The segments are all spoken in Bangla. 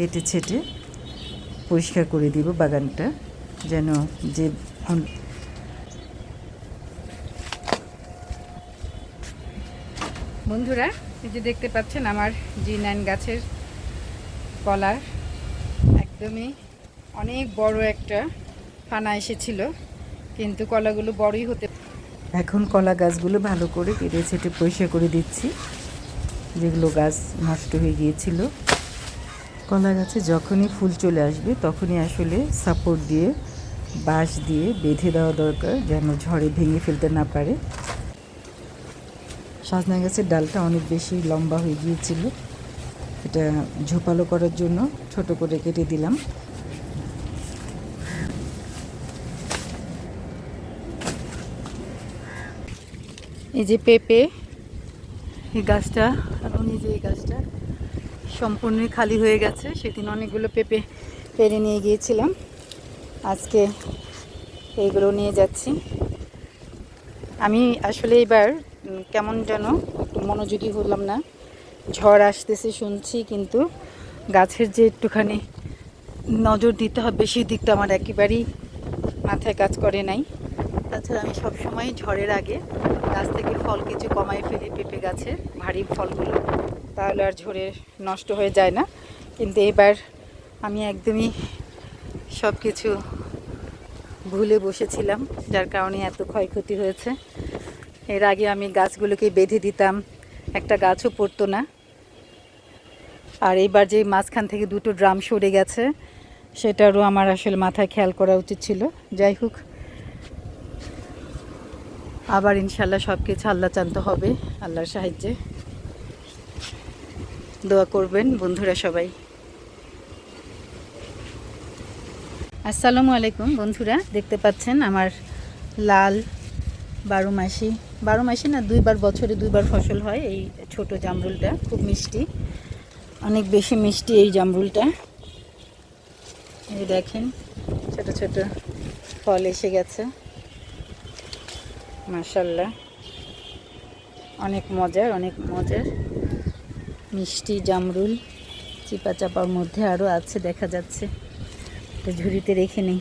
কেটে ছেটে পরিষ্কার করে দিব বাগানটা, যেন যে বন্ধুরা এই যে দেখতে পাচ্ছেন আমার G9 গাছের কলার একদমই অনেক বড় একটা ফানা এসেছিল, কিন্তু কলাগুলো বড়ই হতে। এখন কলা গাছগুলো ভালো করে কেটে ছেটে পরিষ্কার করে দিচ্ছি, যেগুলো গাছ নষ্ট হয়ে গিয়েছিল। কলা গাছে যখনই ফুল চলে আসবে তখনই আসলে সাপোর্ট দিয়ে বাঁশ দিয়ে বেঁধে দেওয়া দরকার, যেন ঝড়ে ভেঙে ফেলতে না পারে। সজনা গাছের ডালটা অনেক বেশি লম্বা হয়ে গিয়েছিল, এটা ঝোপালো করার জন্য ছোট করে কেটে দিলাম। এই যে পেঁপে, এই গাছটা এবং এই যে এই গাছটা সম্পূর্ণই খালি হয়ে গেছে। সেদিন অনেকগুলো পেঁপে পেরে নিয়ে গিয়েছিলাম, আজকে এইগুলো নিয়ে যাচ্ছি। আমি আসলে এবার কেমন যেন একটু মনোযোগী হলাম না। ঝড় আসতেছে শুনছি, কিন্তু গাছের যে একটুখানি নজর দিতে হবে সেই দিকটা আমার একেবারেই মাথায় কাজ করে নাই। তাছাড়া আমি সবসময় ঝড়ের আগে গাছ থেকে ফল কিছু কমাই ফেলি, পেঁপে গাছের ভারী ফলগুলো, তাহলে আর ঝড়ে নষ্ট হয়ে যায় না। কিন্তু এবার আমি একদমই সব কিছু ভুলে বসেছিলাম, যার কারণে এত ক্ষয়ক্ষতি হয়েছে। এর আগে আমি গাছগুলোকে বেঁধে দিতাম, একটা গাছও পড়তো না। আর এইবার যে মাঝখান থেকে দুটো ড্রাম সরে গেছে, সেটারও আমার আসলে মাথায় খেয়াল করা উচিত ছিল। যাই হোক, আবার ইনশাল্লাহ সব কিছু আল্লাহ চান্ত হবে, আল্লাহর সাহায্যে। দোয়া করবেন বন্ধুরা সবাই। আসসালামু আলাইকুম বন্ধুরা, দেখতে পাচ্ছেন আমার লাল 12 মাসি না, বছরে দুইবার ফসল হয়। এই ছোট জামরুলটা খুব মিষ্টি, অনেক বেশি মিষ্টি এই জামরুলটা। এই দেখেন ছোট ছোট ফল এসে গেছে, মাশাআল্লাহ অনেক মজার মিষ্টি জামরুল। চিপা চাপার মধ্যে আরও আছে, দেখা যাচ্ছে। এটা ঝুড়িতে রেখে নেই।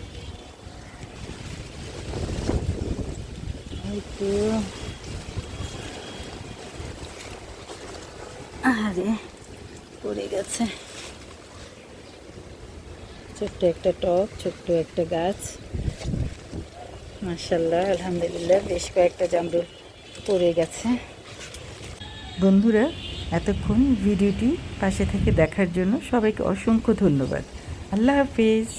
তো আরে পড়ে গেছে। ছোট্ট একটা টব, ছোট্ট একটা গাছ, মাশাআল্লাহ আলহামদুলিল্লাহ বেশ কয়েকটা জামরুল পড়ে গেছে। বন্ধুরা, এতক্ষণ ভিডিওটি পাশে থেকে দেখার জন্য সবাইকে অসংখ্য ধন্যবাদ। আল্লাহ হাফেজ।